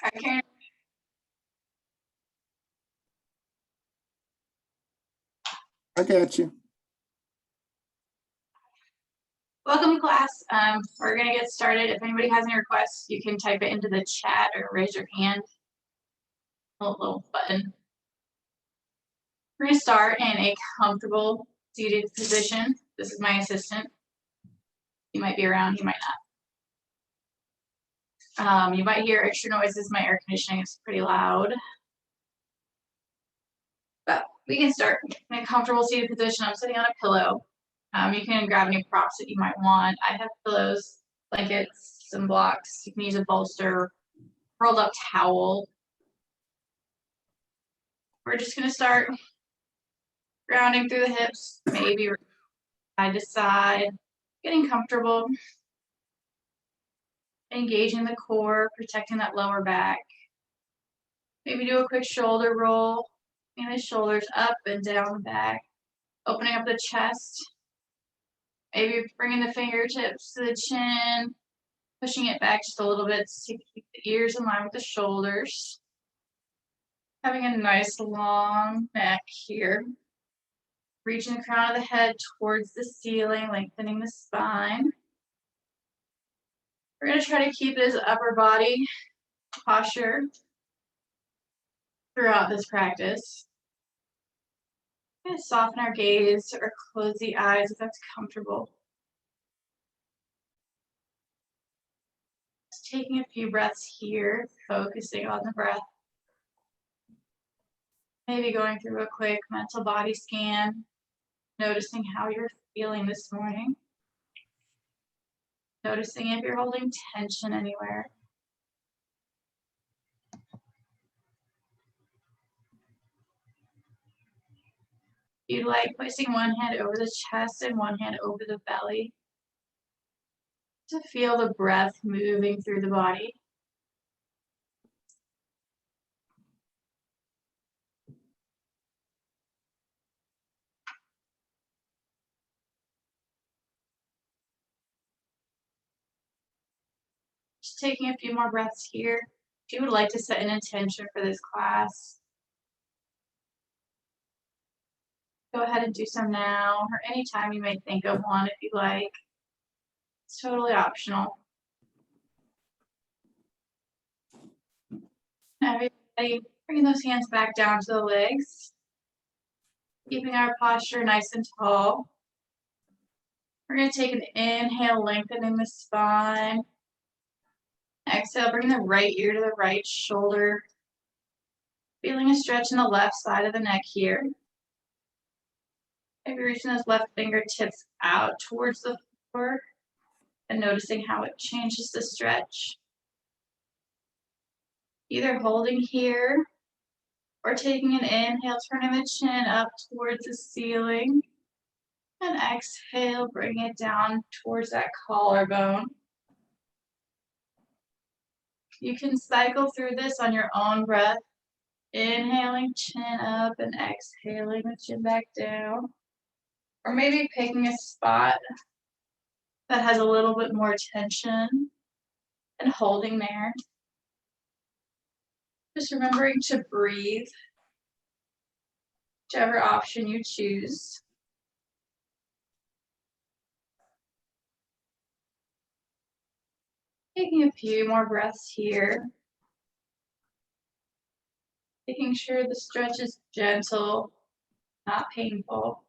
Okay. I got you. Welcome, class. We're going to get started. If anybody has any requests, you can type it into the chat or raise your hand. A little button. We're going to start in a comfortable seated position. This is my assistant. He might be around, he might not. You might hear extra noises. My air conditioning is pretty loud. But we can start in a comfortable seated position. I'm sitting on a pillow. You can grab any props that you might want. I have pillows, blankets, some blocks. You can use a bolster, rolled up towel. We're just going to start grounding through the hips, maybe side to side, getting comfortable, engaging the core, protecting that lower back. Maybe do a quick shoulder roll, bring the shoulders up and down the back, opening up the chest. Maybe bringing the fingertips to the chin, pushing it back just a little bit to keep the ears in line with the shoulders. Having a nice long neck here. Reaching the crown of the head towards the ceiling, lengthening the spine. We're going to try to keep this upper body posture throughout this practice. We're going to soften our gaze or close the eyes if that's comfortable. Just taking a few breaths here, focusing on the breath. Maybe going through a quick mental body scan, noticing how you're feeling this morning. Noticing if you're holding tension anywhere. If you'd like, placing one hand over the chest and one hand over the belly to feel the breath moving through the body. Just taking a few more breaths here. If you would like to set an intention for this class, go ahead and do so now, or anytime you may think of one if you like. It's totally optional. Everybody, bringing those hands back down to the legs, keeping our posture nice and tall. We're going to take an inhale, lengthening the spine. Exhale, bring the right ear to the right shoulder. Feeling a stretch in the left side of the neck here. Maybe reaching those left fingertips out towards the floor and noticing how it changes the stretch. Either holding here or taking an inhale, turning the chin up towards the ceiling. And exhale, bring it down towards that collarbone. You can cycle through this on your own breath. Inhaling, chin up, and exhaling the chin back down. Or maybe picking a spot that has a little bit more tension and holding there. Just remembering to breathe, whichever option you choose. Taking a few more breaths here. Making sure the stretch is gentle, not painful.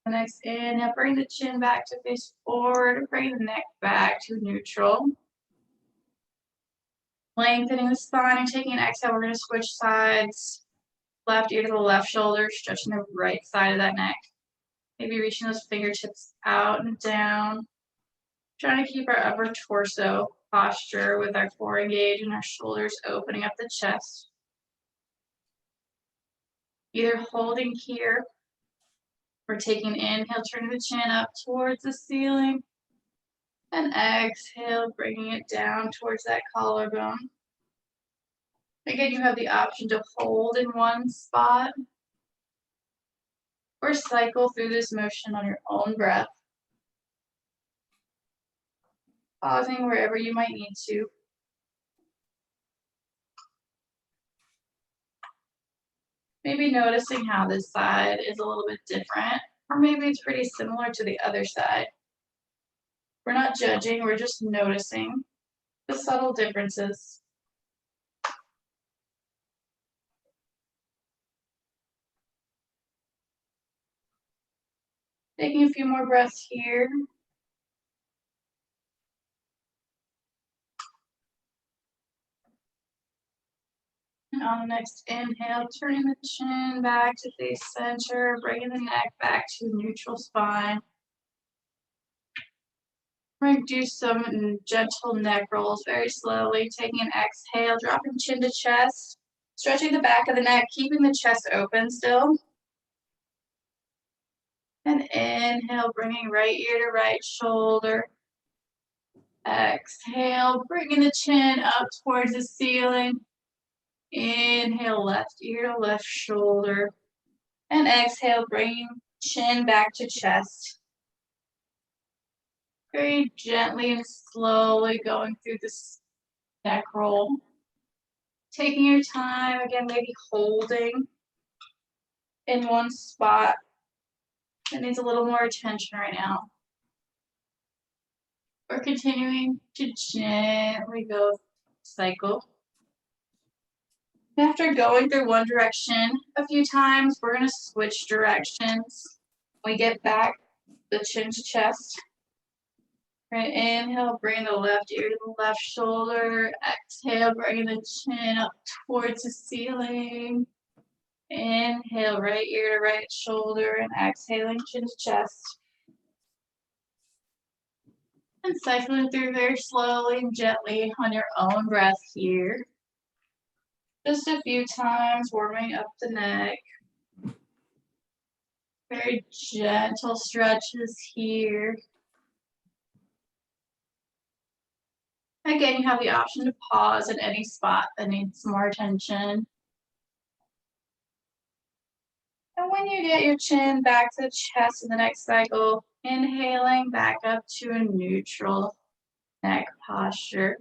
The next inhale, bring the chin back to face forward, bring the neck back to neutral. Lengthening the spine and taking an exhale, we're going to switch sides. Left ear to the left shoulder, stretching the right side of that neck. Maybe reaching those fingertips out and down. Trying to keep our upper torso posture with our core engaged and our shoulders opening up the chest. Either holding here or taking an inhale, turning the chin up towards the ceiling. And exhale, bringing it down towards that collarbone. Again, you have the option to hold in one spot or cycle through this motion on your own breath. Pausing wherever you might need to. Maybe noticing how this side is a little bit different, or maybe it's pretty similar to the other side. We're not judging, we're just noticing the subtle differences. Taking a few more breaths here. And on the next inhale, turning the chin back to face center, bringing the neck back to neutral spine. We're going to do some gentle neck rolls very slowly, taking an exhale, dropping chin to chest, stretching the back of the neck, keeping the chest open still. And inhale, bringing right ear to right shoulder. Exhale, bringing the chin up towards the ceiling. Inhale, left ear to left shoulder. And exhale, bringing chin back to chest. Very gently and slowly going through this neck roll. Taking your time, again, maybe holding in one spot. It needs a little more attention right now. We're continuing to gently go cycle. After going through one direction a few times, we're going to switch directions. We get back the chin to chest. Right, inhale, bring the left ear to the left shoulder. Exhale, bringing the chin up towards the ceiling. Inhale, right ear to right shoulder, and exhaling, chin to chest. And cycling through very slowly and gently on your own breath here. Just a few times, warming up the neck. Very gentle stretches here. Again, you have the option to pause at any spot that needs more attention. And when you get your chin back to the chest in the next cycle, inhaling back up to a neutral neck posture.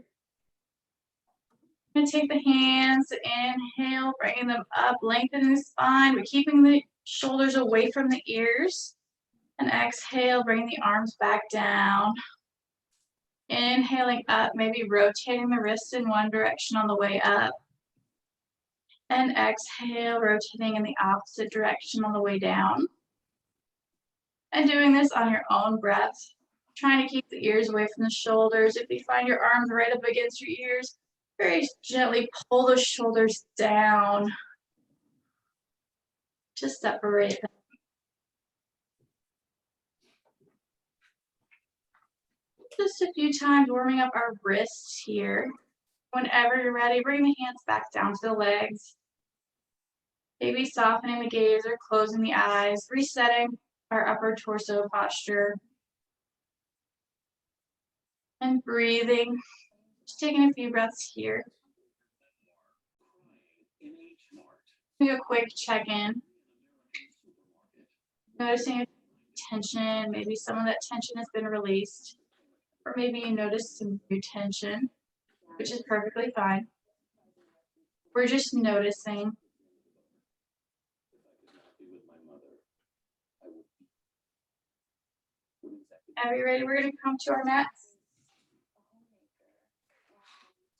I'm going to take the hands, inhale, bringing them up, lengthening the spine, but keeping the shoulders away from the ears. And exhale, bring the arms back down. Inhaling up, maybe rotating the wrists in one direction on the way up. And exhale, rotating in the opposite direction on the way down. And doing this on your own breath, trying to keep the ears away from the shoulders. If you find your arms right up against your ears, very gently pull the shoulders down to separate them. Just a few times warming up our wrists here. Whenever you're ready, bring the hands back down to the legs. Maybe softening the gaze or closing the eyes, resetting our upper torso posture. And breathing, just taking a few breaths here. Do a quick check-in. Noticing tension, maybe some of that tension has been released. Or maybe you notice some new tension, which is perfectly fine. We're just noticing. Are you ready? We're going to come to our mats.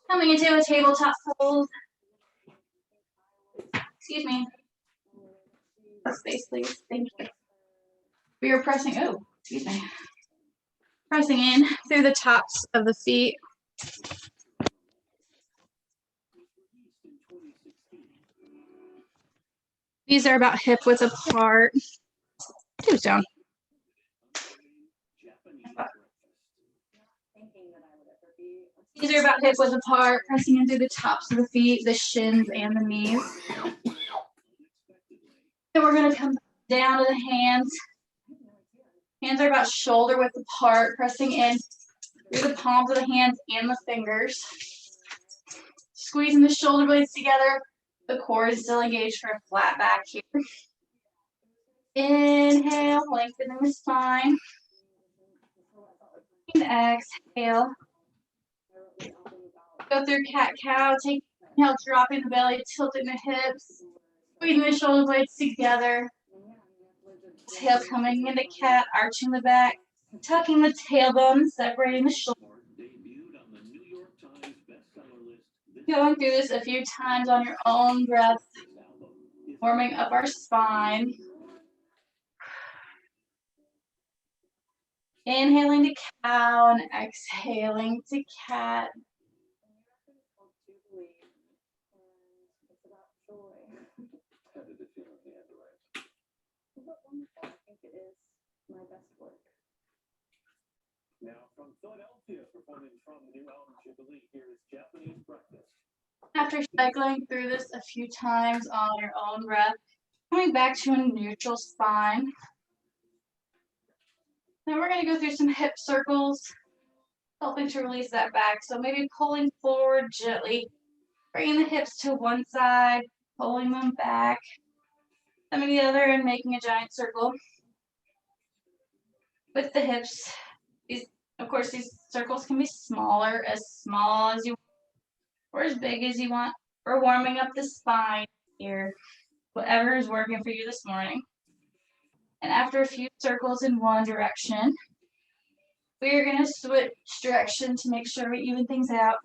Coming into a tabletop hold. Excuse me. Space, please. Thank you. We are pressing, pressing in through the tops of the feet. These are about hip width apart. Tombstone. These are about hip width apart, pressing in through the tops of the feet, the shins, and the knees. Then we're going to come down to the hands. Hands are about shoulder width apart, pressing in through the palms of the hands and the fingers. Squeezing the shoulder blades together. The core is still engaged for a flat back here. Inhale, lengthening the spine. And exhale, Go through cat-cow, take inhale, dropping the belly, tilting the hips, squeezing the shoulder blades together. Tail coming into cat, arching the back, tucking the tailbone, separating the shoulder. Going through this a few times on your own breath, warming up our spine. Inhaling to cow and exhaling to cat. Now from Philadelphia, performing from the new album Jubilee, here is Japanese Breakfast. After cycling through this a few times on your own breath, coming back to a neutral spine. Then we're going to go through some hip circles, helping to release that back. So maybe pulling forward gently, bringing the hips to one side, pulling them back, coming the other and making a giant circle with the hips. Of course, these circles can be small as you want, or as big as you want. We're warming up the spine here, whatever is working for you this morning. And after a few circles in one direction, we are going to switch direction to make sure we even things out.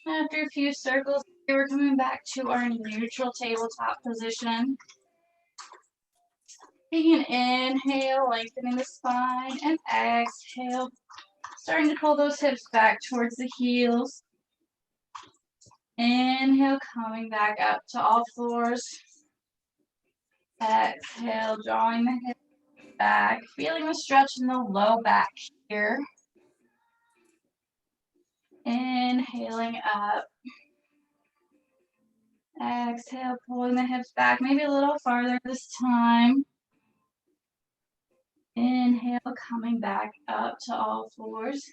After a few circles, we're coming back to our neutral tabletop position. Taking an inhale, lengthening the spine, and exhale, starting to pull those hips back towards the heels. Inhale, coming back up to all fours. Exhale, drawing the hips back, feeling the stretch in the low back here. Inhaling up. Exhale, pulling the hips back, maybe a little farther this time. Inhale, coming back up to all fours.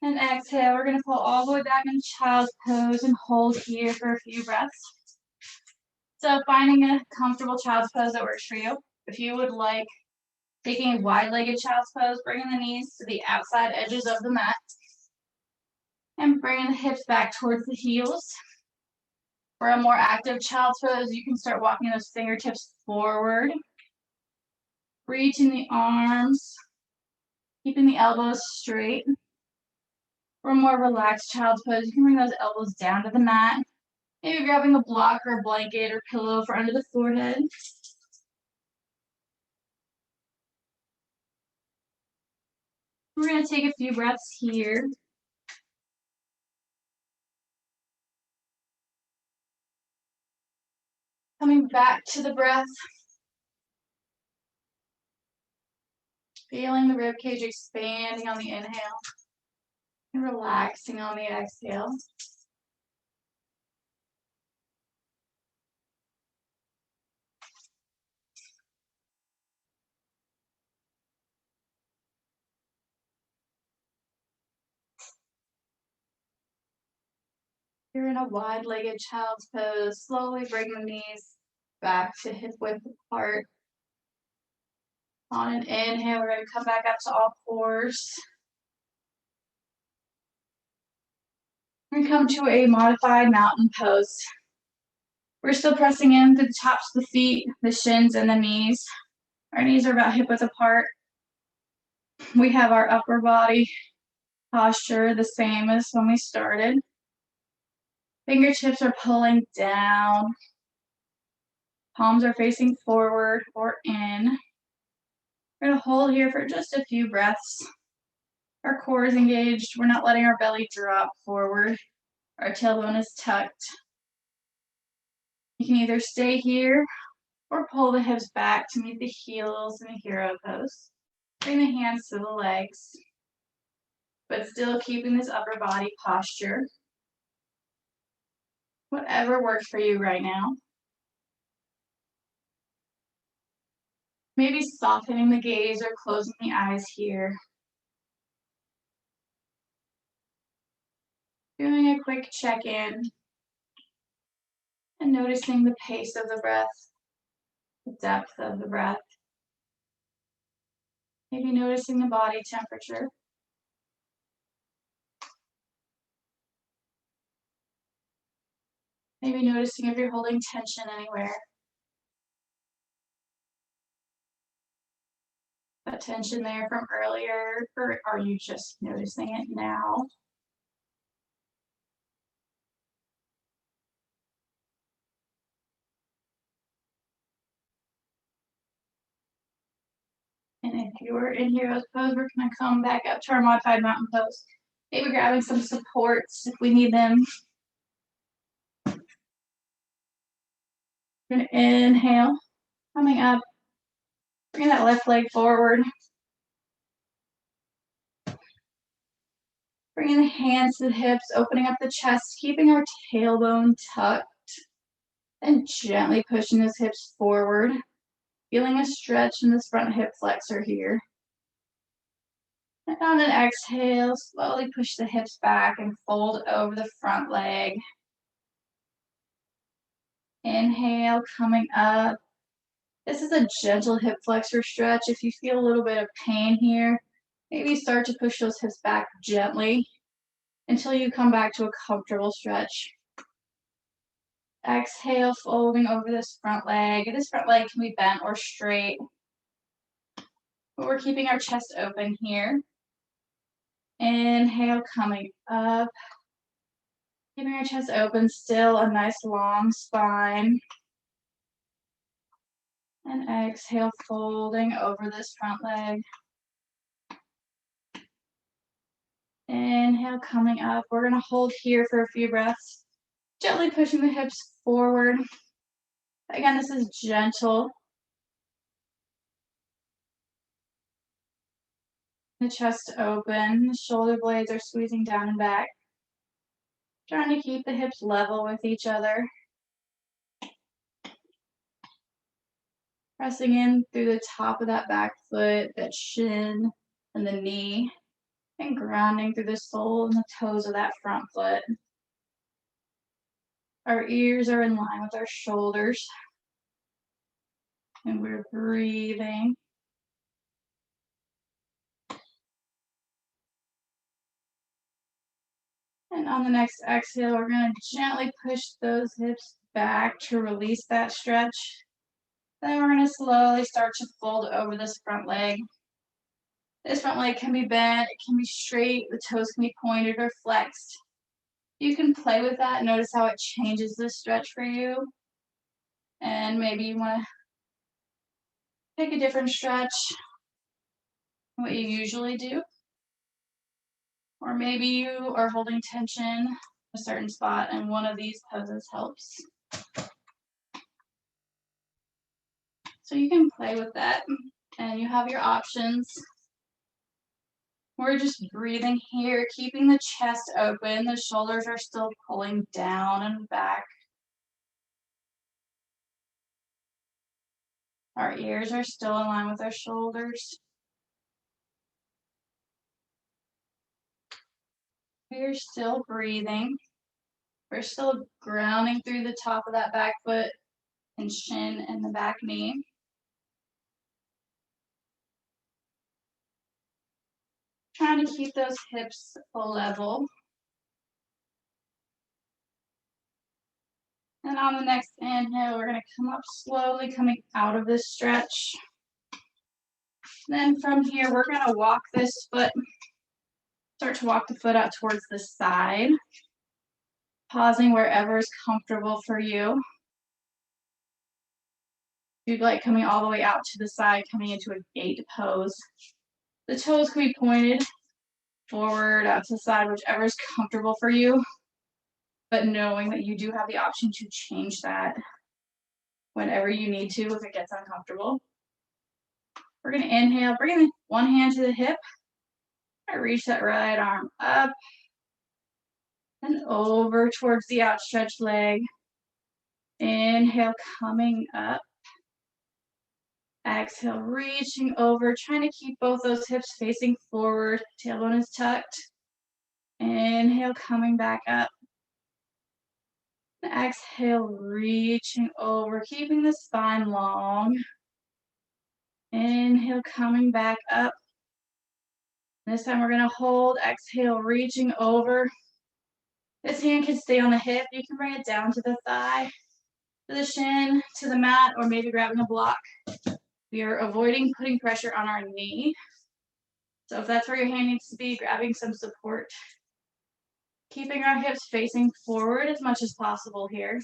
And exhale, we're going to pull all the way back into child's pose and hold here for a few breaths. So finding a comfortable child's pose that works for you. If you would like taking a wide-legged child's pose, bringing the knees to the outside edges of the mat. And bringing the hips back towards the heels. For a more active child's pose, you can start walking those fingertips forward. Reaching the arms, keeping the elbows straight. For a more relaxed child's pose, you can bring those elbows down to the mat. Maybe grabbing a block or a blanket or pillow for under the forehead. We're going to take a few breaths here. Coming back to the breath. Feeling the ribcage expanding on the inhale and relaxing on the exhale. You're in a wide-legged child's pose. Slowly bring the knees back to hip width apart. On an inhale, we're going to come back up to all fours. We're going to come to a modified mountain pose. We're still pressing in through the tops of the feet, the shins, and the knees. Our knees are about hip width apart. We have our upper body posture the same as when we started. Fingertips are pulling down. Palms are facing forward or in. We're going to hold here for just a few breaths. Our core is engaged. We're not letting our belly drop forward. Our tailbone is tucked. You can either stay here or pull the hips back to meet the heels in a hero pose. Bring the hands to the legs, but still keeping this upper body posture. Whatever works for you right now. Maybe softening the gaze or closing the eyes here. Doing a quick check-in. And And noticing the pace of the breath, the depth of the breath. Maybe noticing the body temperature. Maybe noticing if you're holding tension anywhere. That tension there from earlier, or are you just noticing it now? And if you were in Hero's Pose, we're gonna come back up to our Modified Mountain Pose. Maybe grabbing some supports if we need them. We're gonna inhale, coming up, bringing that left leg forward. Bringing the hands to the hips, opening up the chest, keeping our tailbone tucked, and gently pushing those hips forward. Feeling a stretch in this front hip flexor here. And on an exhale, slowly push the hips back and fold over the front leg. Inhale, coming up. This is a gentle hip flexor stretch. If you feel a little bit of pain here, maybe start to push those hips back gently until you come back to a comfortable stretch. Exhale, folding over this front leg. This front leg can be bent or straight. But we're keeping our chest open here. Inhale, coming up. Keeping our chest open, still a nice long spine. And exhale, folding over this front leg. Inhale, coming up. We're gonna hold here for a few breaths. Gently pushing the hips forward. Again, this is gentle. The chest open, the shoulder blades are squeezing down and back. Trying to keep the hips level with each other. Pressing in through the top of that back foot, that shin, and the knee. And grounding through the sole and the toes of that front foot. Our ears are in line with our shoulders. And we're breathing. And on the next exhale, we're going to gently push those hips back to release that stretch. Then we're going to slowly start to fold over this front leg. This front leg can be bent, it can be straight, the toes can be pointed or flexed. You can play with that, notice how it changes the stretch for you. And maybe you want to take a different stretch than what you usually do. Or maybe you are holding tension in a certain spot and one of these poses helps. So you can play with that and you have your options. We're just breathing here, keeping the chest open. The shoulders are still pulling down and back. Our ears are still in line with our shoulders. We're still breathing. We're still grounding through the top of that back foot and shin and the back knee. Trying to keep those hips level. And on the next inhale, we're going to come up slowly, coming out of this stretch. Then from here, we're going to walk this foot, start to walk the foot out towards the side, pausing wherever is comfortable for you. If you'd like coming all the way out to the side, coming into a gate pose. The toes can be pointed forward, out to the side, whichever is comfortable for you. But knowing that you do have the option to change that whenever you need to if it gets uncomfortable. We're going to inhale, bring one hand to the hip. I reach that right arm up and over towards the outstretched leg. Inhale, coming up. Exhale, reaching over, trying to keep both those hips facing forward. Tailbone is tucked. Inhale, coming back up. Exhale, reaching over, keeping the spine long. Inhale, coming back up. This time we're gonna hold, exhale, reaching over. This hand can stay on the hip. You can bring it down to the thigh, to the shin, to the mat, or maybe grabbing a block. We are avoiding putting pressure on our knee. So if that's where your hand needs to be, grabbing some support. Keeping our hips facing forward as much as possible here.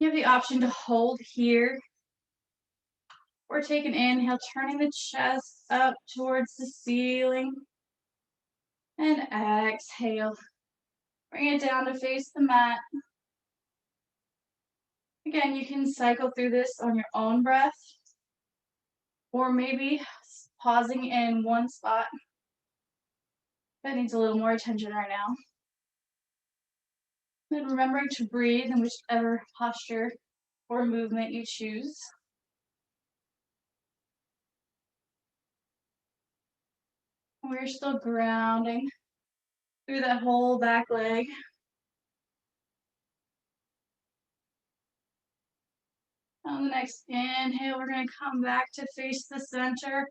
You have the option to hold here or take an inhale, turning the chest up towards the ceiling. And exhale. Bring it down to face the mat. Again, you can cycle through this on your own breath, or maybe pausing in one spot. That needs a little more attention right now. Then remembering to breathe in whichever posture or movement you choose. We're still grounding through that whole back leg. On the next inhale, we're going to come back to face the center,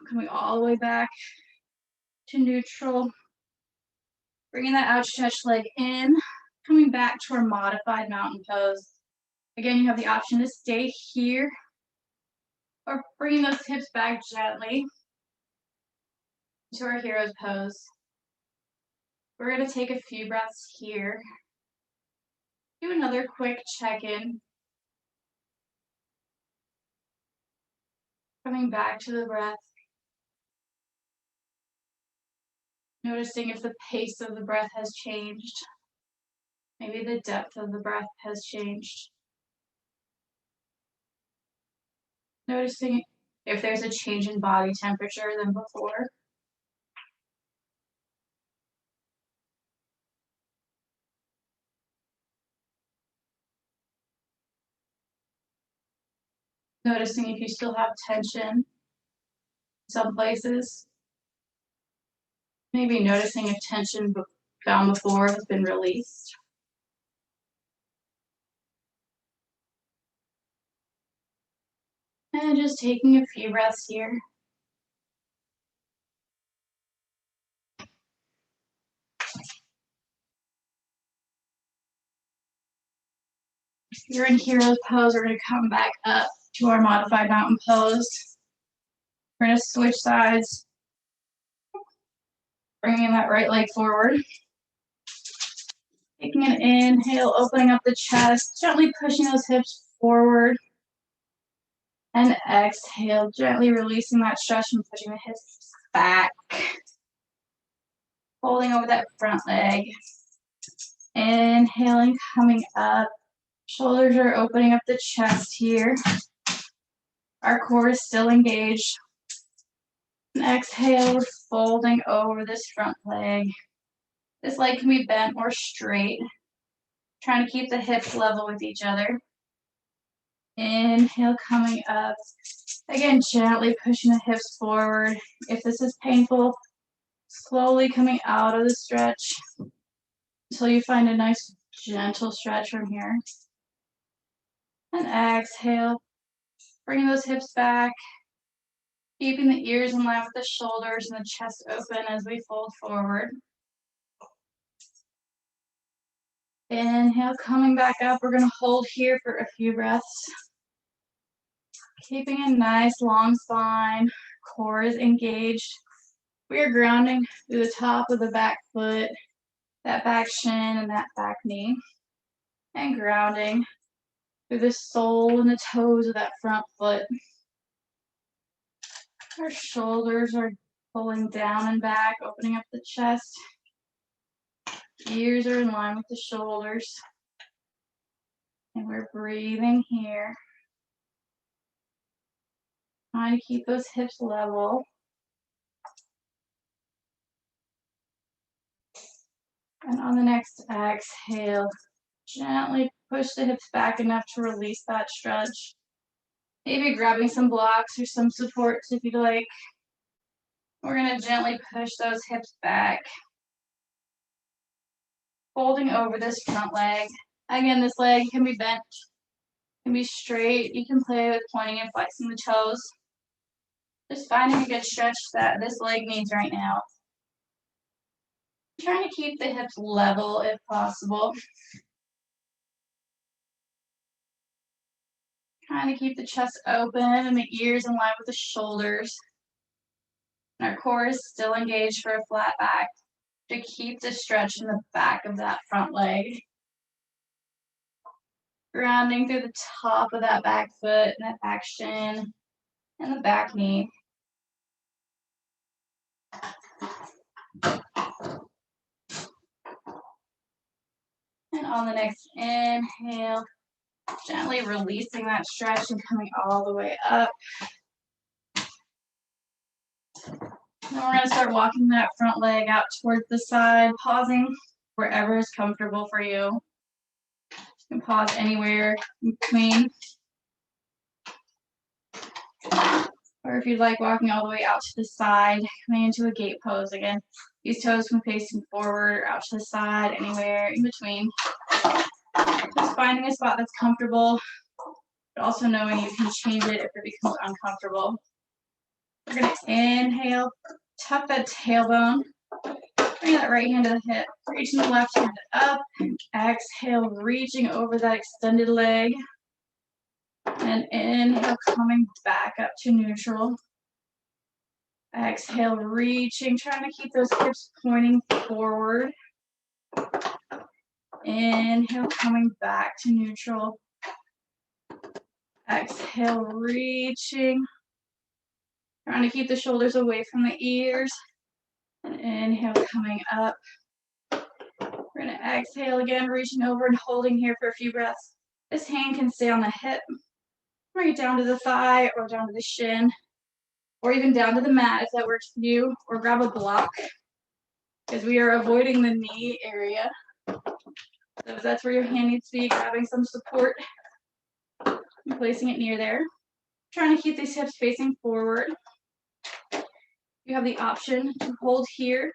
coming all the way back to neutral. Bringing that outstretched leg in, coming back to our modified mountain pose. Again, you have the option to stay here or bringing those hips back gently to our hero's pose. We're going to take a few breaths here. Do another quick check-in. Coming back to the breath. Noticing if the pace of the breath has changed. Maybe the depth of the breath has changed. Noticing if there's a change in body temperature than before. Noticing if you still have tension in some places. Maybe noticing if tension found before has been released. And just taking a few breaths here. You're in hero's pose. We're going to come back up to our modified mountain pose. We're going to switch sides. Bringing that right leg forward. Taking an inhale, opening up the chest, gently pushing those hips forward. And exhale, gently releasing that stretch and pushing the hips back. Holding over that front leg. Inhaling, coming up. Shoulders are opening up the chest here. Our core is still engaged. And exhale, we're folding over this front leg. This leg can be bent or straight. Trying to keep the hips level with each other. Inhale, coming up. Again, gently pushing the hips forward. If this is painful, slowly coming out of the stretch until you find a nice gentle stretch from here. And exhale, bring those hips back, keeping the ears in line with the shoulders and the chest open as we fold forward. Inhale, coming back up. We're going to hold here for a few breaths. Keeping a nice long spine, core is engaged. We are grounding through the top of the back foot, that back shin and that back knee. And grounding through the sole and the toes of that front foot. Our shoulders are pulling down and back, opening up the chest. Ears are in line with the shoulders. And we're breathing here. Trying to keep those hips level. And on the next exhale, gently push the hips back enough to release that stretch. Maybe grabbing some blocks or some supports if you'd like. We're going to gently push those hips back. folding over this front leg. Again, this leg can be bent, can be straight. You can play with pointing and flexing the toes. Just finding a good stretch that this leg needs right now. Trying to keep the hips level if possible. Trying to keep the chest open and the ears in line with the shoulders. And our core is still engaged for a flat back to keep the stretch in the back of that front leg. Grounding through the top of that back foot and that back shin and the back knee. And on the next inhale, gently releasing that stretch and coming all the way up. Then we're going to start walking that front leg out towards the side, pausing wherever is comfortable for you. You can pause anywhere in between. Or if you'd like, walking all the way out to the side, coming into a gate pose again. These toes can facing forward or out to the side, anywhere in between. Just finding a spot that's comfortable, but also knowing you can change it if it becomes uncomfortable. We're going to inhale, tuck that tailbone, bring that right hand to the hip, reaching the left hand up, exhale, reaching over that extended leg, and inhale, coming back up to neutral. Exhale, reaching, trying to keep those hips pointing forward. Inhale, coming back to neutral. Exhale, reaching. Trying to keep the shoulders away from the ears. And inhale, coming up. We're going to exhale again, reaching over and holding here for a few breaths. This hand can stay on the hip. Bring it down to the thigh or down to the shin. Or even down to the mat if that works for you. Or grab a block, because we are avoiding the knee area. So if that's where your hand needs to be, grabbing some support and placing it near there. Trying to keep these hips facing forward. You have the option to hold here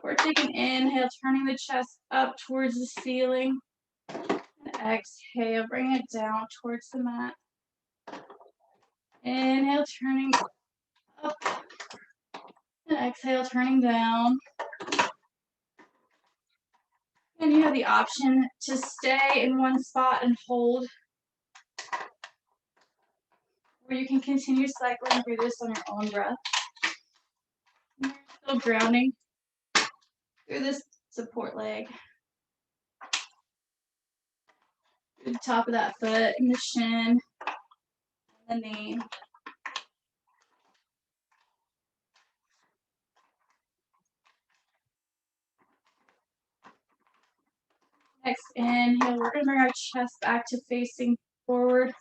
or take an inhale, turning the chest up towards the ceiling. And exhale, bring it down towards the mat. Inhale, turning up. And exhale, turning down. And you have the option to stay in one spot and hold. Or you can continue cycling through this on your own breath. And you're still grounding through this support leg. Through the top of that foot and the shin and the knee. Next inhale, we're going to bring our chest back to facing forward,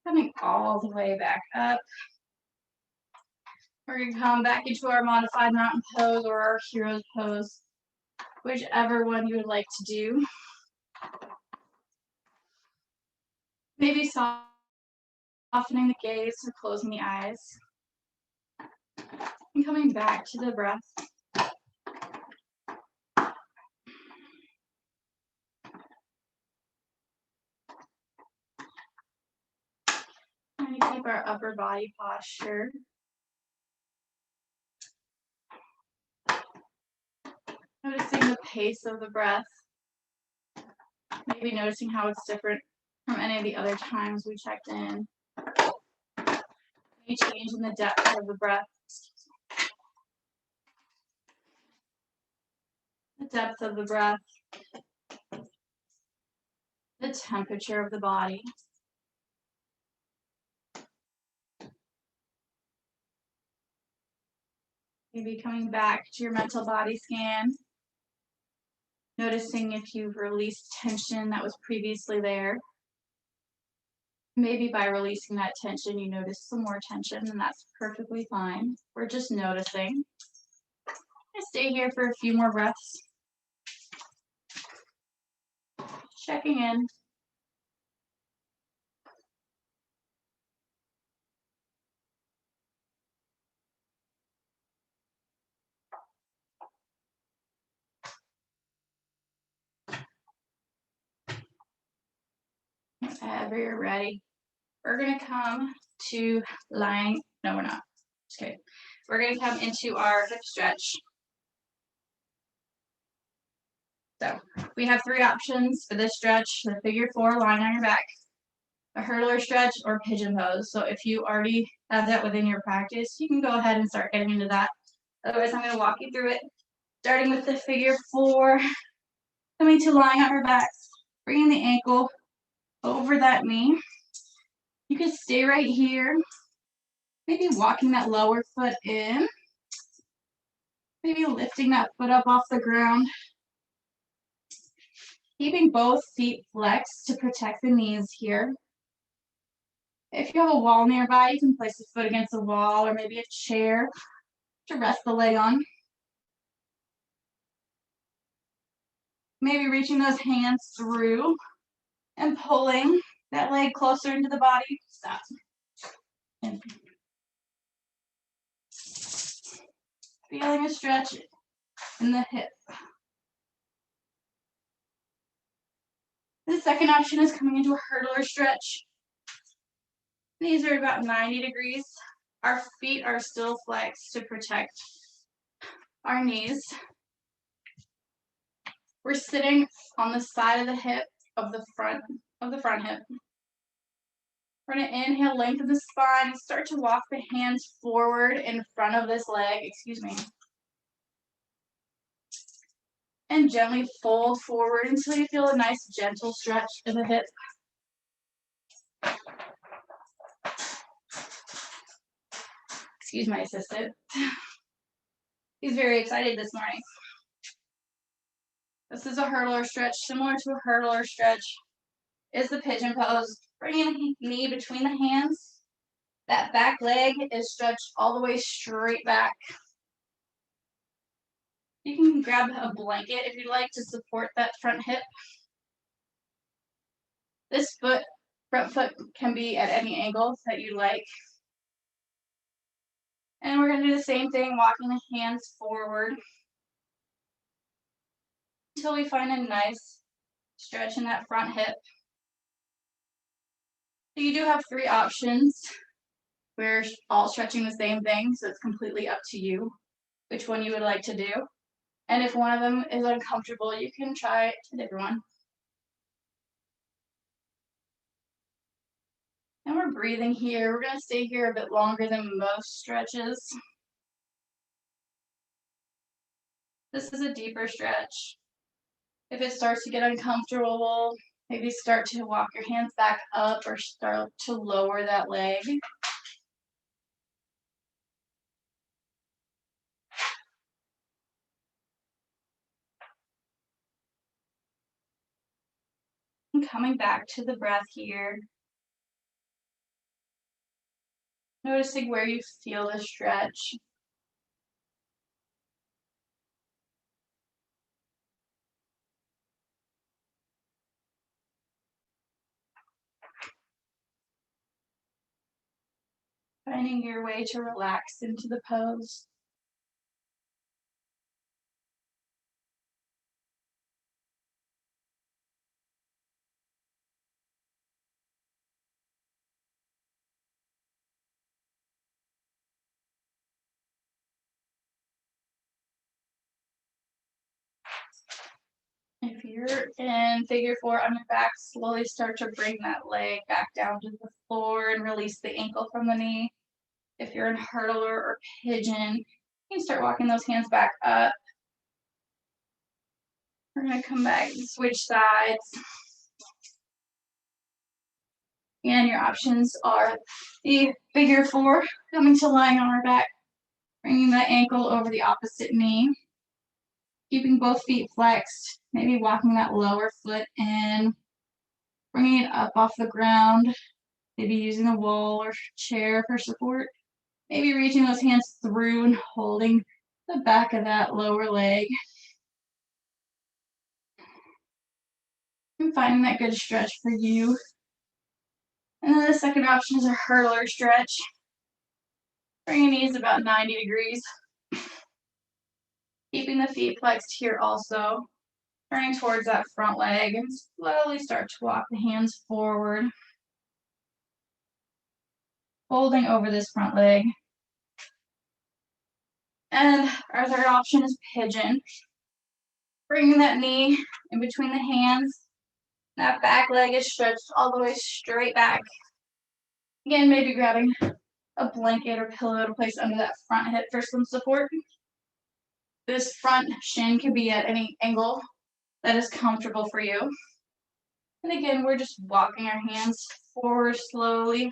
coming all the way back up. We're going to come back into our modified mountain pose or our hero's pose, whichever one you would like to do. Maybe softening the gaze or closing the eyes. And coming back to the breath. Trying to keep our upper body posture. Noticing the pace of the breath. Maybe noticing how it's different from any of the other times we checked in. Any change in the depth of the breath. The depth of the breath. The temperature of the body. Maybe coming back to your mental body scan. Noticing if you've released tension that was previously there. Maybe by releasing that tension, you notice some more tension, and that's perfectly fine. We're just noticing. Stay here for a few more breaths. Checking in. Whenever you're ready, we're gonna come to lying. No, we're not. Just kidding. We're gonna come into our hip stretch. So we have 3 options for this stretch: the figure 4 lying on your back, a hurdler stretch, or pigeon pose. So if you already have that within your practice, you can go ahead and start getting into that. Otherwise, I'm gonna walk you through it, starting with the figure 4, coming to lying on our backs, bringing the ankle over that knee. You can stay right here, maybe walking that lower foot in, maybe lifting that foot up off the ground, keeping both feet flexed to protect the knees here. If you have a wall nearby, you can place the foot against the wall or maybe a chair to rest the leg on. Maybe reaching those hands through and pulling that leg closer into the body. Stop. And feeling a stretch in the hip. The second option is coming into a hurdler stretch. Knees are about 90 degrees. Our feet are still flexed to protect our knees. We're sitting on the side of the hip of the front hip. We're gonna inhale, lengthen the spine, start to walk the hands forward in front of this leg, and gently fold forward until you feel a nice gentle stretch in the hip. Excuse my assistant. He's very excited this morning. This is a hurdler stretch. Similar to a hurdler stretch is the pigeon pose. Bringing the knee between the hands. That back leg is stretched all the way straight back. You can grab a blanket if you'd like to support that front hip. This front foot can be at any angle that you like. And we're going to do the same thing, walking the hands forward until we find a nice stretch in that front hip. So you do have 3 options. We're all stretching the same thing, so it's completely up to you which one you would like to do. And if one of them is uncomfortable, you can try a different one. And we're breathing here. We're going to stay here a bit longer than most stretches. This is a deeper stretch. If it starts to get uncomfortable, maybe start to walk your hands back up or start to lower that leg. And coming back to the breath here. Noticing where you feel the stretch. Finding your way to relax into the pose. If you're in figure 4 on your back, slowly start to bring that leg back down to the floor and release the ankle from the knee. If you're in hurdler or pigeon, you can start walking those hands back up. We're going to come back and switch sides. And your options are the figure 4, coming to lying on our back, bringing that ankle over the opposite knee, keeping both feet flexed, maybe walking that lower foot in, bringing it up off the ground, maybe using a wall or chair for support, maybe reaching those hands through and holding the back of that lower leg. And finding that good stretch for you. And then the second option is a hurdler stretch. Bringing knees about 90 degrees. Keeping the feet flexed here also. Turning towards that front leg and slowly start to walk the hands forward. Folding over this front leg. And our third option is pigeon. Bringing that knee in between the hands. That back leg is stretched all the way straight back. Again, maybe grabbing a blanket or pillow to place under that front hip for some support. This front shin can be at any angle that is comfortable for you. And again, we're just walking our hands forward slowly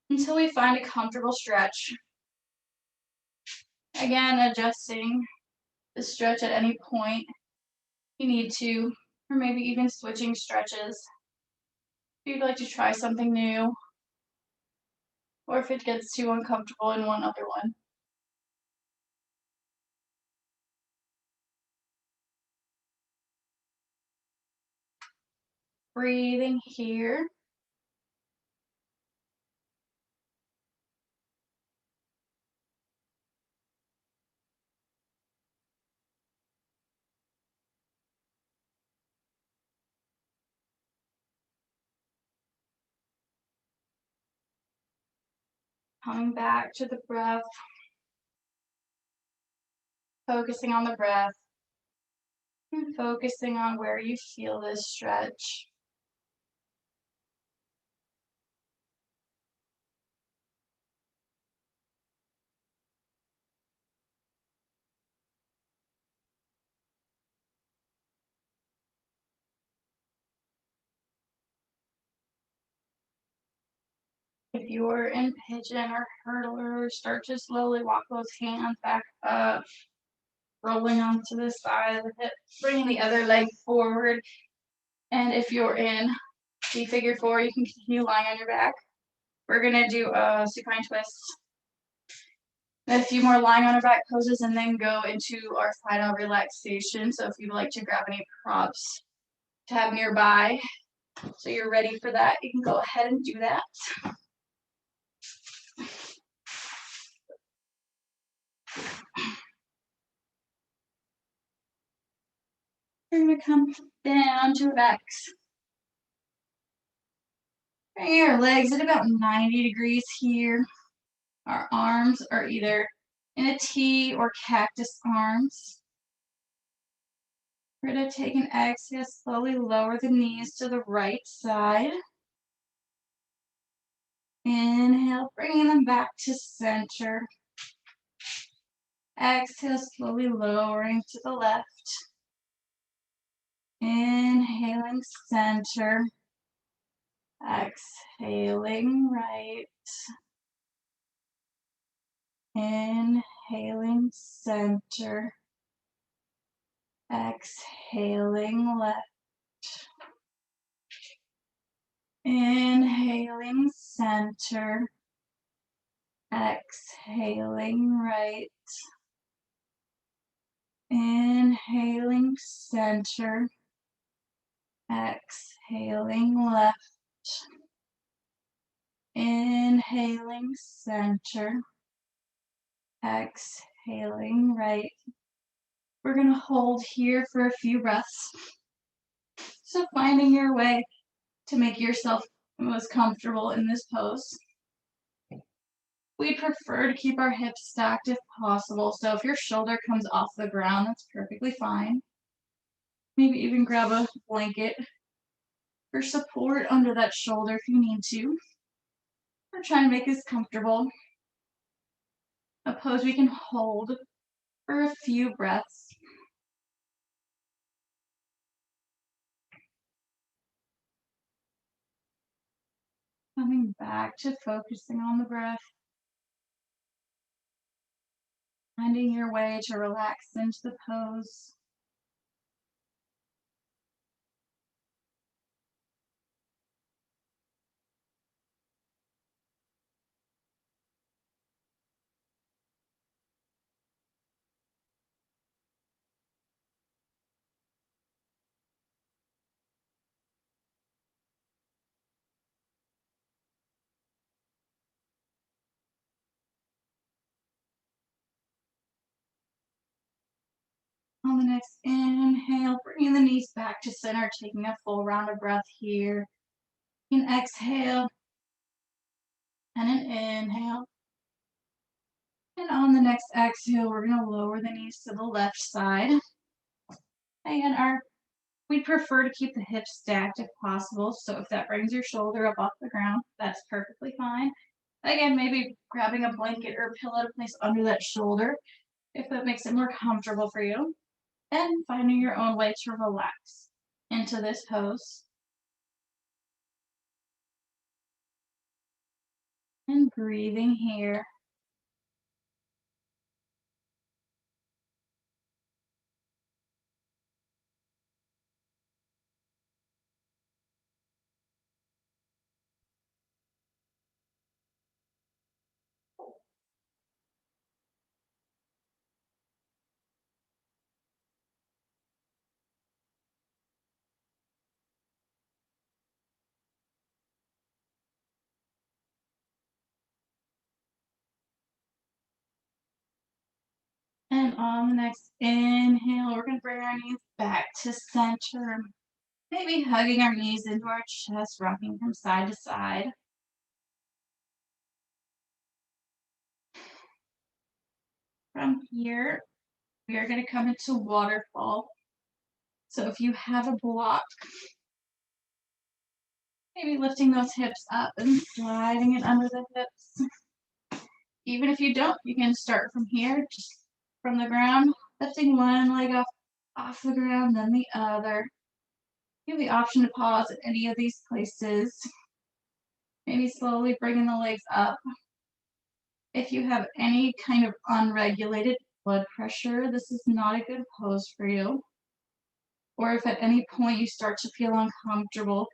until we find a comfortable stretch. Again, adjusting the stretch at any point you need to, or maybe even switching stretches if you'd like to try something new, or if it gets too uncomfortable in one other one. Breathing here. Coming back to the breath. Focusing on the breath. And focusing on where you feel this stretch. If you're in pigeon or hurdler, start to slowly walk those hands back up, rolling onto the side of the hip, bringing the other leg forward. And if you're in the figure four, you can continue lying on your back. We're gonna do a supine twist. A few more lying on our back poses and then go into our final relaxation. So if you'd like to grab any props to have nearby, so you're ready for that, you can go ahead and do that. We're gonna come down to X. Bring our legs at about 90 degrees here. Our arms are either in a T or cactus arms. We're gonna take an exhale, slowly lower the knees to the right side. Inhale, bringing them back to center. Exhale, slowly lowering to the left. Inhaling center. Exhaling right. Inhaling center. Exhaling left. Inhaling center. Exhaling right. Inhaling center. Exhaling left. Inhaling center. Exhaling right. We're going to hold here for a few breaths. So finding your way to make yourself most comfortable in this pose. We prefer to keep our hips stacked if possible. So if your shoulder comes off the ground, that's perfectly fine. Maybe even grab a blanket for support under that shoulder if you need to. Or try and make this comfortable. A pose we can hold for a few breaths. Coming back to focusing on the breath. Finding your way to relax into the pose. on the next inhale, bringing the knees back to center, taking a full round of breath here. An exhale and an inhale. And on the next exhale, we're going to lower the knees to the left side. And we prefer to keep the hips stacked if possible. So if that brings your shoulder up off the ground, that's perfectly fine. Again, maybe grabbing a blanket or a pillow to place under that shoulder if that makes it more comfortable for you. And finding your own way to relax into this pose. And breathing here. And on the next inhale, we're going to bring our knees back to center. Maybe hugging our knees into our chest, rocking from side to side. From here, we are going to come into waterfall. So if you have a block, maybe lifting those hips up and sliding it under the hips. Even if you don't, you can start from here, just from the ground, lifting one leg off the ground, then the other. You have the option to pause at any of these places. Maybe slowly bringing the legs up. If you have any kind of unregulated blood pressure, this is not a good pose for you. Or if at any point you start to feel uncomfortable,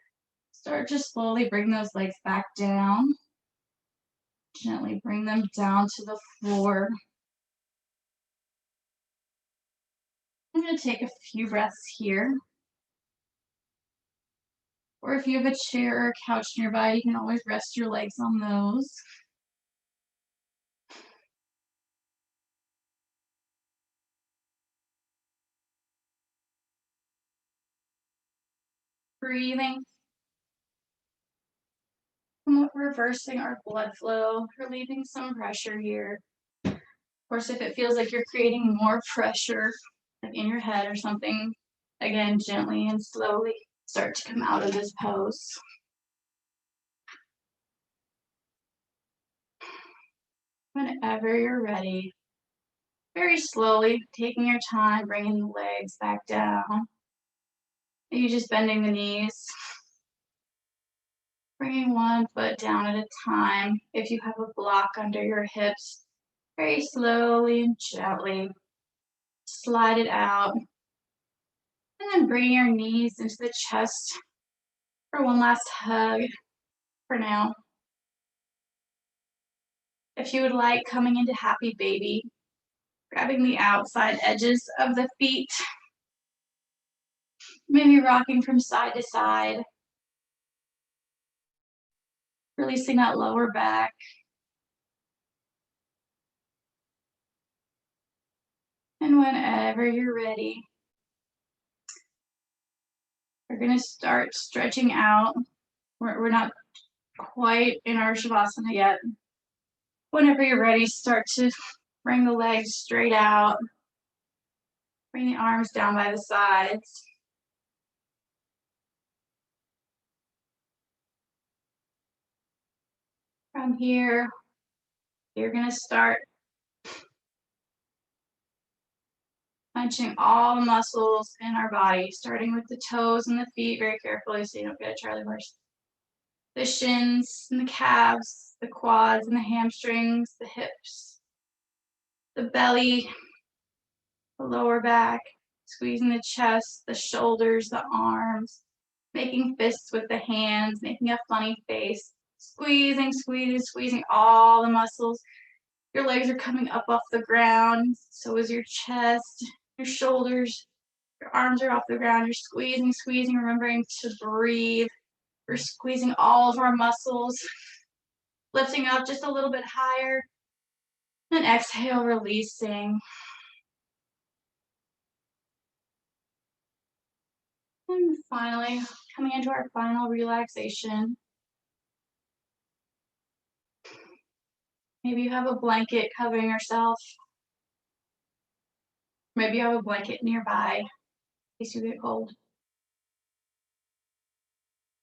start to slowly bring those legs back down. Gently bring them down to the floor. I'm going to take a few breaths here. Or if you have a chair or a couch nearby, you can always rest your legs on those. Breathing. Reversing our blood flow, relieving some pressure here. Of course, if it feels like you're creating more pressure, like in your head or something, again, gently and slowly start to come out of this pose. Whenever you're ready, very slowly, taking your time, bringing the legs back down. Maybe just bending the knees. Bringing one foot down at a time. If you have a block under your hips, very slowly and gently slide it out. And then bring your knees into the chest for one last hug for now. If you would like, coming into happy baby, grabbing the outside edges of the feet, maybe rocking from side to side, releasing that lower back. And whenever you're ready, we're going to start stretching out. We're not quite in our Shavasana yet. Whenever you're ready, start to bring the legs straight out. Bring the arms down by the sides. From here, you're going to start punching all the muscles in our body, starting with the toes and the feet very carefully so you don't get a Charlie horse. The shins and the calves, the quads and the hamstrings, the hips, the belly, the lower back, squeezing the chest, the shoulders, the arms, making fists with the hands, making a funny face, squeezing, squeezing, squeezing all the muscles. Your legs are coming up off the ground, so is your chest, your shoulders, your arms are off the ground. You're squeezing, squeezing, remembering to breathe. We're squeezing all of our muscles, lifting up just a little bit higher. And exhale, releasing. And finally, coming into our final relaxation. Maybe you have a blanket covering yourself. Maybe you have a blanket nearby in case you get cold.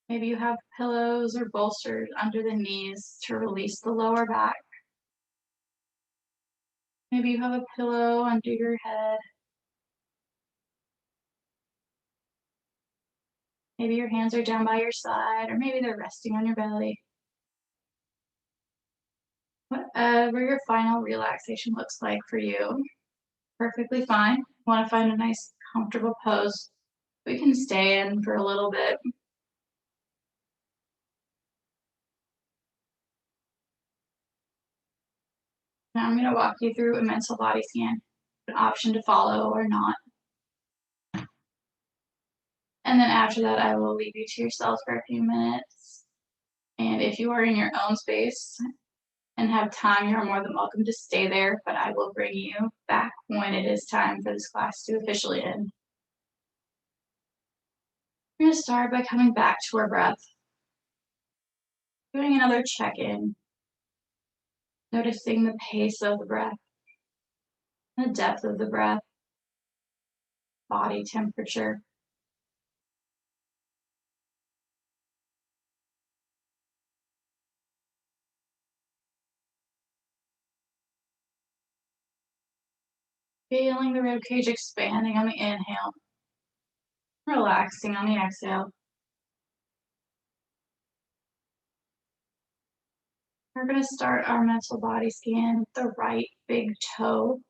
Maybe you have pillows or bolsters under the knees to release the lower back. Maybe you have a pillow under your head. Maybe your hands are down by your side, or maybe they're resting on your belly. Whatever your final relaxation looks like for you, perfectly fine. Want to find a nice, comfortable pose we can stay in for a little bit. Now I'm going to walk you through a mental body scan, an option to follow or not. And then after that, I will leave you to yourselves for a few minutes. And if you are in your own space and have time, you're more than welcome to stay there, but I will bring you back when it is time for this class to officially end. We're going to start by coming back to our breath. Doing another check-in. Noticing the pace of the breath, the depth of the breath, body temperature. Feeling the ribcage expanding on the inhale, relaxing on the exhale. We're going to start our mental body scan with the right big toe,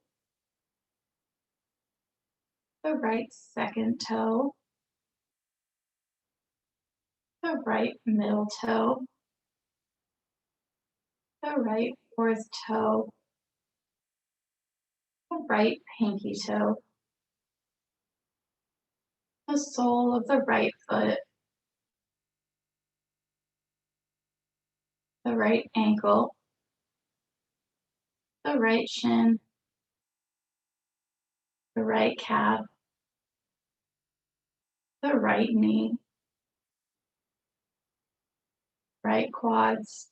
the right second toe, the right middle toe, the right fourth toe, the right pinky toe, the sole of the right foot, the right ankle, the right shin, the right calf, the right knee, right quads,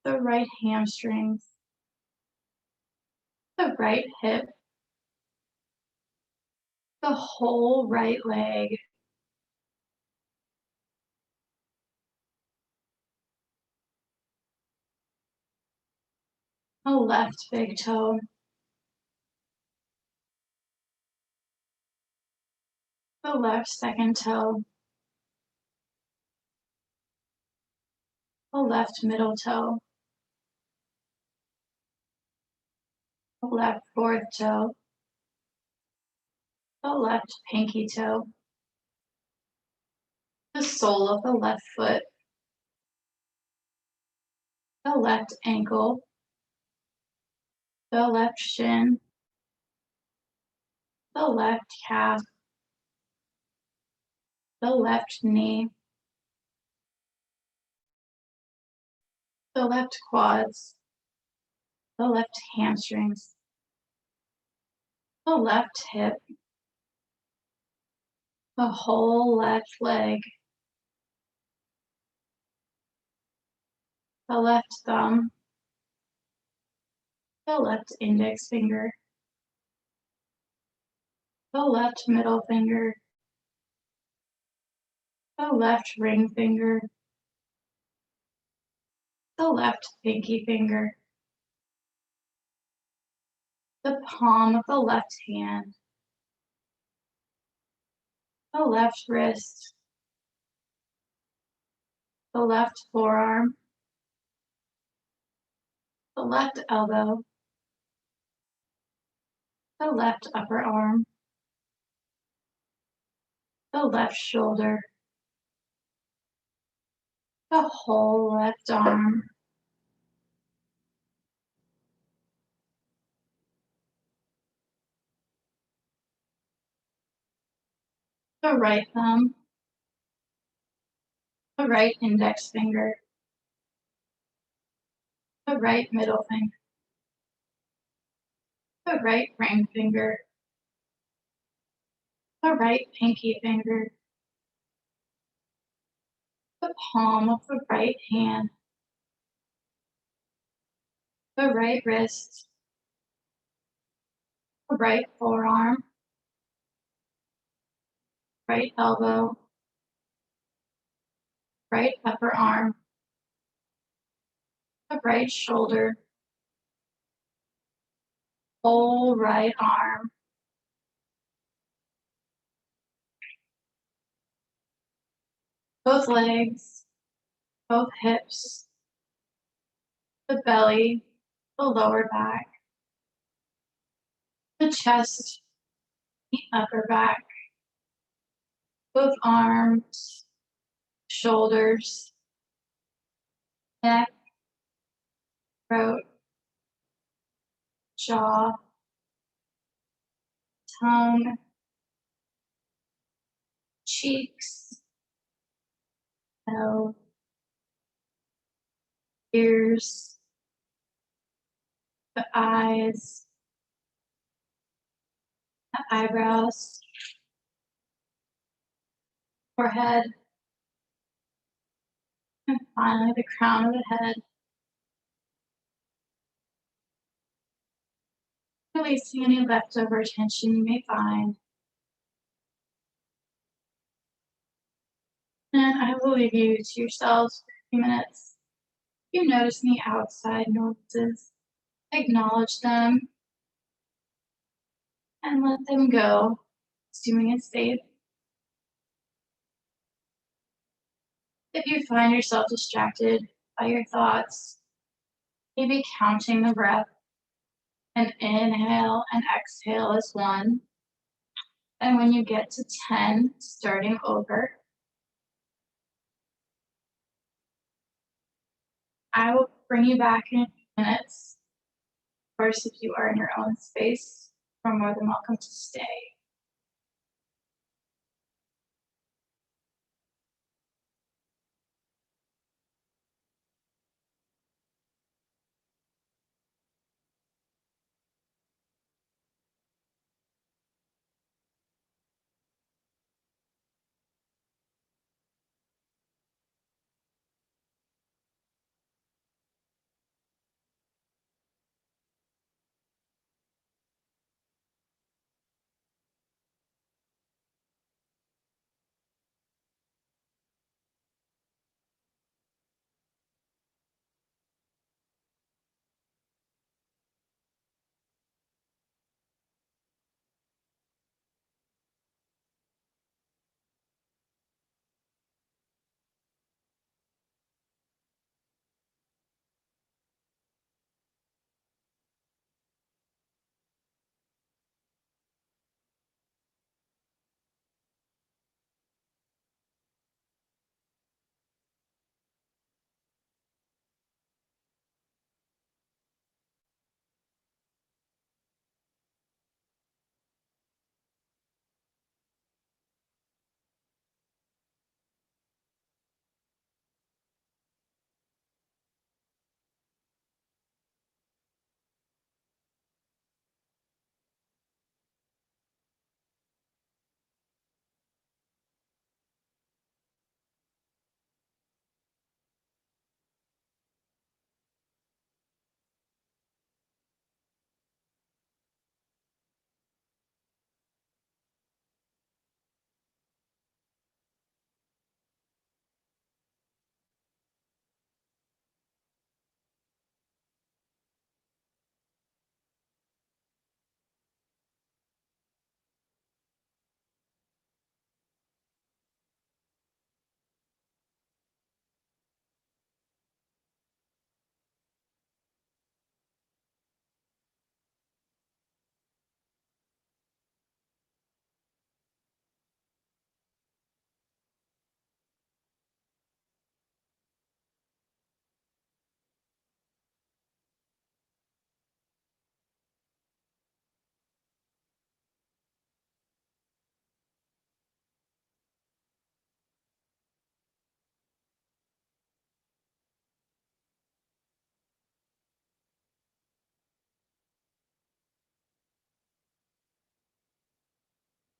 the right hamstrings, the right hip, the whole right leg, the left big toe, the left second toe, the left middle toe, the left fourth toe, the left pinky toe, the sole of the left foot, the left ankle, the left shin, the left calf, the left knee, the left quads, the left hamstrings, the left hip, the whole left leg, the left thumb, the left index finger, the left middle finger, the left ring finger, the left pinky finger, the palm of the left hand, the left wrist, the left forearm, the left elbow, the left upper arm, the left shoulder, the whole left arm, the right thumb, the right index finger, the right middle finger, the right ring finger, the right pinky finger, the palm of the right hand, the right wrist, the right forearm, right elbow, right upper arm, the right shoulder, whole right arm, both legs, both hips, the belly, the lower back, the chest, the upper back, both arms, shoulders, neck, throat, jaw, tongue, cheeks, nose, ears, the eyes, the eyebrows, forehead, and finally the crown of the head. Releasing any leftover tension you may find. And I will leave you to yourselves for a few minutes. If you notice any outside noises, acknowledge them and let them go, assuming it's safe. If you find yourself distracted by your thoughts, maybe counting the breath and inhale and exhale as one. And when you get to 10, starting over, I will bring you back in a few minutes. Of course, if you are in your own space, you're more than welcome to stay.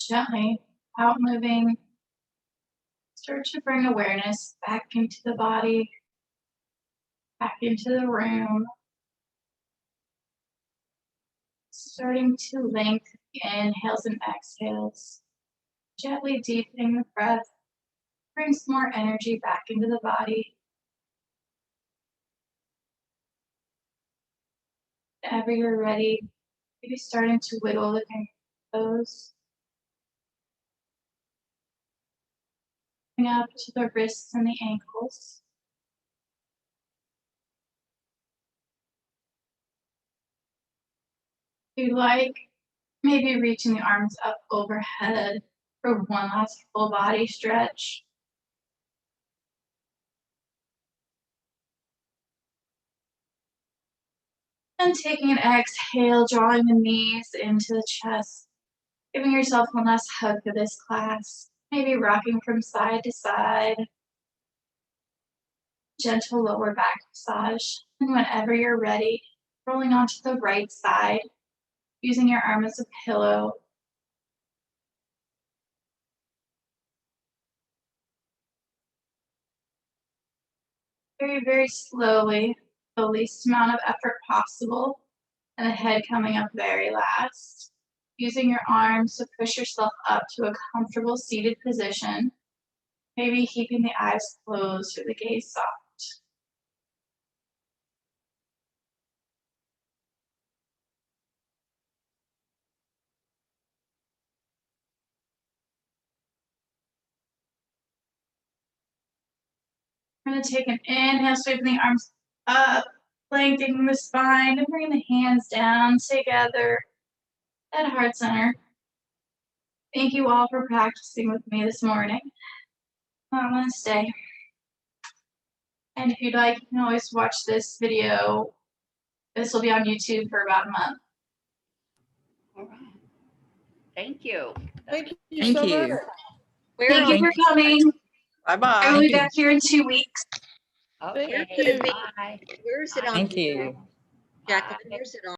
Gently out moving. Start to bring awareness back into the body, back into the room. Starting to lengthen the inhales and exhales. Gently deepening the breath. Brings more energy back into the body. Whenever you're ready, maybe starting to wiggle the toes. Up to the wrists and the ankles. If you like, maybe reaching the arms up overhead for one last full body stretch. And taking an exhale, drawing the knees into the chest, giving yourself one last hug for this class. Maybe rocking from side to side. Gentle lower back massage. And whenever you're ready, rolling onto the right side, using your arm as a pillow. Very, very slowly, the least amount of effort possible, and the head coming up very last. Using your arms to push yourself up to a comfortable seated position, maybe keeping the eyes closed or the gaze soft. We're going to take an inhale, sweeping the arms up, lengthening the spine, and bringing the hands down together at heart center. Thank you all for practicing with me this morning. Namaste. And if you'd like, you can always watch this video. This will be on YouTube for about a month. All right. Thank you. Thank you Thank so you. much. Thank you for coming. I will Bye-bye. be back here in 2 weeks. Okay, you. bye. Where's it on? Thank you. Jacqueline, where's it on?